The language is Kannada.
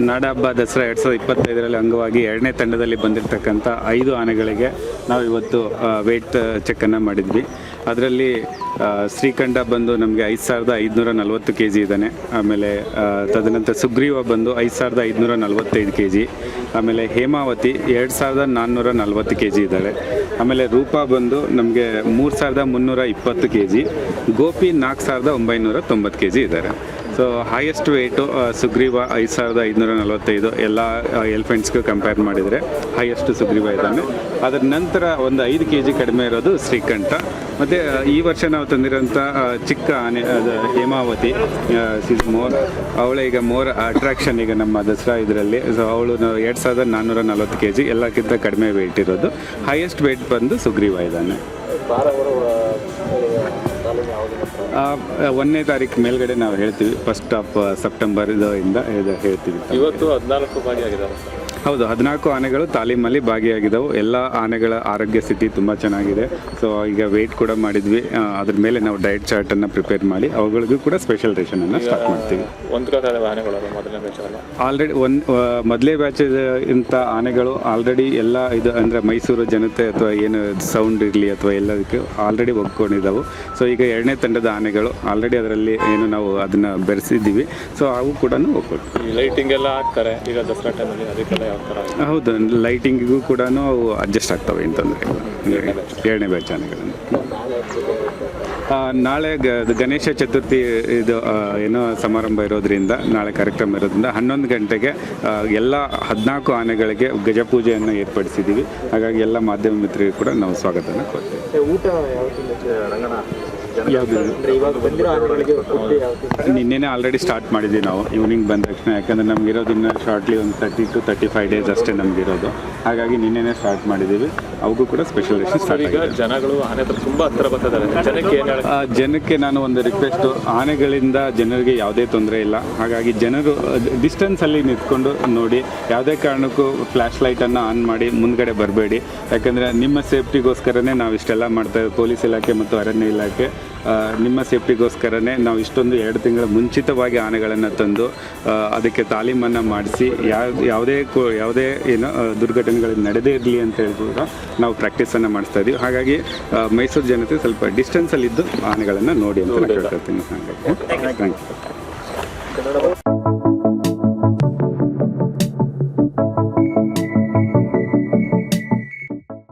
ನಾಡ ಹಬ್ಬ ದಸರಾ 2025ರಲ್ಲಿ ಅಂಗವಾಗಿ 2ನೇ ತಂಡದಲ್ಲಿ ಬಂದಿರತಕ್ಕಂಥ 5 ಆನೆಗಳಿಗೆ ನಾವು ಇವತ್ತು ವೇಟ್ ಚೆಕ್ಕನ್ನು ಮಾಡಿದ್ವಿ. ಅದರಲ್ಲಿ ಶ್ರೀಕಂಠ ಬಂದು ನಮಗೆ 5540 kg ಇದ್ದಾನೆ. ಆಮೇಲೆ ತದನಂತರ ಸುಗ್ರೀವ ಬಂದು 5545 kg. ಆಮೇಲೆ ಹೇಮಾವತಿ 2440 kg ಇದ್ದಾಳೆ. ಆಮೇಲೆ ರೂಪಾ ಬಂದು ನಮಗೆ 3320 kg. ಗೋಪಿ 4990 kg ಇದ್ದಾರೆ. ಸೊ ಹೈಯೆಸ್ಟ್ ವೇಟು ಸುಗ್ರೀವ 5545 ಎಲ್ಲ ಎಲಿಫೆಂಟ್ಸ್ಗೂ ಕಂಪೇರ್ ಮಾಡಿದರೆ ಹೈಯೆಸ್ಟ್ ಸುಗ್ರೀವ ಇದ್ದಾನೆ. ಅದರ ನಂತರ ಒಂದು 5 kg ಕಡಿಮೆ ಇರೋದು ಶ್ರೀಕಂಠ. ಮತ್ತು ಈ ವರ್ಷ ನಾವು ತಂದಿರೋಂಥ ಚಿಕ್ಕ ಆನೆ ಅದು ಹೇಮಾವತಿ ಸಿಸ್ ಮೋರ್, ಅವಳೇ ಈಗ ಮೋರ್ ಅಟ್ರಾಕ್ಷನ್ ಈಗ ನಮ್ಮ ದಸರಾ ಇದರಲ್ಲಿ. ಸೊ ಅವಳು 2440 kg, ಎಲ್ಲಕ್ಕಿಂತ ಕಡಿಮೆ ವೆಯ್ಟ್ ಇರೋದು. ಹೈಯೆಸ್ಟ್ ವೆಯ್ಟ್ ಬಂದು ಸುಗ್ರೀವ ಇದ್ದಾನೆ. 1ನೇ ತಾರೀಕು ಮೇಲ್ಗಡೆ ನಾವು ಹೇಳ್ತೀವಿ, 1st of ಸೆಪ್ಟೆಂಬರ್ ಇಂದ ಹೇಳ್ತೀವಿ. ಇವತ್ತು 14 ಭಾಗಿಯಾಗಿದ್ದಾರೆ. ಹೌದು, 14 ಆನೆಗಳು ತಾಲೀಮಲ್ಲಿ ಭಾಗಿಯಾಗಿದ್ದವು. ಎಲ್ಲ ಆನೆಗಳ ಆರೋಗ್ಯ ಸ್ಥಿತಿ ತುಂಬ ಚೆನ್ನಾಗಿದೆ. ಸೊ ಈಗ ವೆಯ್ಟ್ ಕೂಡ ಮಾಡಿದ್ವಿ. ಅದ್ರ ಮೇಲೆ ನಾವು ಡಯಟ್ ಚಾರ್ಟನ್ನು ಪ್ರಿಪೇರ್ ಮಾಡಿ ಅವುಗಳಿಗೂ ಕೂಡ ಸ್ಪೆಷಲ್ ರೇಷನನ್ನು ಸ್ಟಾರ್ಟ್ ಮಾಡ್ತೀವಿ. ಆಲ್ರೆಡಿ ಮೊದಲೇ ಬ್ಯಾಚ್ ಇಂಥ ಆನೆಗಳು ಆಲ್ರೆಡಿ ಎಲ್ಲ ಇದು ಅಂದರೆ ಮೈಸೂರು ಜನತೆ ಅಥವಾ ಏನು ಸೌಂಡ್ ಇರಲಿ ಅಥವಾ ಎಲ್ಲದಕ್ಕೆ ಆಲ್ರೆಡಿ ಒಗ್ಕೊಂಡಿದ್ದಾವೆ. ಸೊ ಈಗ 2ನೇ ತಂಡದ ಆನೆಗಳು ಆಲ್ರೆಡಿ ಅದರಲ್ಲಿ ಏನು ನಾವು ಅದನ್ನು ಬೆರೆಸಿದ್ದೀವಿ. ಸೊ ಅವು ಕೂಡ ಒಗ್ಕೊಟ್ಟು ಲೈಟಿಂಗ್ ಎಲ್ಲ ಹಾಕ್ತಾರೆ ಈಗ ದಸರಾ ಟೈಮಲ್ಲಿ, ಅದಕ್ಕೆಲ್ಲ ಯಾವ ಥರ? ಹೌದು, ಲೈಟಿಂಗಿಗೂ ಕೂಡ ಅವು ಅಡ್ಜಸ್ಟ್ ಆಗ್ತವೆ ಅಂತಂದರೆ 2ನೇ ಬ್ಯಾಚ್ ಆನೆಗಳನ್ನು. ನಾಳೆ ಗಣೇಶ ಚತುರ್ಥಿ ಇದು ಏನೋ ಸಮಾರಂಭ ಇರೋದ್ರಿಂದ, ನಾಳೆ ಕಾರ್ಯಕ್ರಮ ಇರೋದ್ರಿಂದ 11 ಗಂಟೆಗೆ ಎಲ್ಲ 14 ಆನೆಗಳಿಗೆ ಗಜಪೂಜೆಯನ್ನು ಏರ್ಪಡಿಸಿದ್ದೀವಿ. ಹಾಗಾಗಿ ಎಲ್ಲ ಮಾಧ್ಯಮ ಮಿತ್ರರಿಗೆ ಕೂಡ ನಾವು ಸ್ವಾಗತನ ಕೊಡ್ತೀವಿ. ಊಟ ನಿನ್ನೆನೇ ಆಲ್ರೆಡಿ ಸ್ಟಾರ್ಟ್ ಮಾಡಿದ್ವಿ ನಾವು ಈವ್ನಿಂಗ್ ಬಂದ ತಕ್ಷಣ. ಯಾಕಂದರೆ ನಮಗಿರೋದು ಇನ್ನು ಶಾರ್ಟ್ಲಿ ಒಂದು 30 to 35 days ಅಷ್ಟೇ ನಮಗಿರೋದು. ಹಾಗಾಗಿ ನಿನ್ನೆನೇ ಸ್ಟಾರ್ಟ್ ಮಾಡಿದ್ದೀವಿ. ಅವಕ್ಕೂ ಕೂಡ ಸ್ಪೆಷಲ್ ರೇಷನ್ ಸ್ಟಾರ್ಟ್ ಆಗಿದೆ. ಜನಗಳು ಆನೆ ತುಂಬ ಹತ್ತಿರ ಬರ್ತಿದ್ದಾರೆ. ಜನಕ್ಕೆ ನಾನು ಒಂದು ರಿಕ್ವೆಸ್ಟು, ಆನೆಗಳಿಂದ ಜನರಿಗೆ ಯಾವುದೇ ತೊಂದರೆ ಇಲ್ಲ. ಹಾಗಾಗಿ ಜನರು ಡಿಸ್ಟೆನ್ಸಲ್ಲಿ ನಿಂತ್ಕೊಂಡು ನೋಡಿ, ಯಾವುದೇ ಕಾರಣಕ್ಕೂ ಫ್ಲ್ಯಾಶ್ ಲೈಟನ್ನು ಆನ್ ಮಾಡಿ ಮುಂದ್ಗಡೆ ಬರಬೇಡಿ. ಯಾಕಂದರೆ ನಿಮ್ಮ ಸೇಫ್ಟಿಗೋಸ್ಕರನೇ ನಾವು ಇಷ್ಟೆಲ್ಲ ಮಾಡ್ತಾಯಿದ್ದೀವಿ. ಪೊಲೀಸ್ ಇಲಾಖೆ ಮತ್ತು ಅರಣ್ಯ ಇಲಾಖೆ ನಿಮ್ಮ ಸೇಫ್ಟಿಗೋಸ್ಕರನೇ ನಾವು ಇಷ್ಟೊಂದು 2 ತಿಂಗಳ ಮುಂಚಿತವಾಗಿ ಆನೆಗಳನ್ನು ತಂದು ಅದಕ್ಕೆ ತಾಲೀಮನ್ನು ಮಾಡಿಸಿ ಯಾವುದೇ ಏನೋ ದುರ್ಘಟನೆಗಳು ನಡೆದೇ ಇರಲಿ ಅಂತ ಹೇಳ್ಬೋದು ನಾವು ಪ್ರಾಕ್ಟೀಸನ್ನು ಮಾಡಿಸ್ತಾ ಇದ್ದೀವಿ. ಹಾಗಾಗಿ ಮೈಸೂರು ಜನತೆ ಸ್ವಲ್ಪ ಡಿಸ್ಟೆನ್ಸಲ್ಲಿದ್ದು ಆನೆಗಳನ್ನು ನೋಡಿ ಅಂತ ನಾನು ಕೇಳ್ಕೊಳ್ತೀನಿ. ಹಾಗಾಗಿ ಥ್ಯಾಂಕ್ ಯು.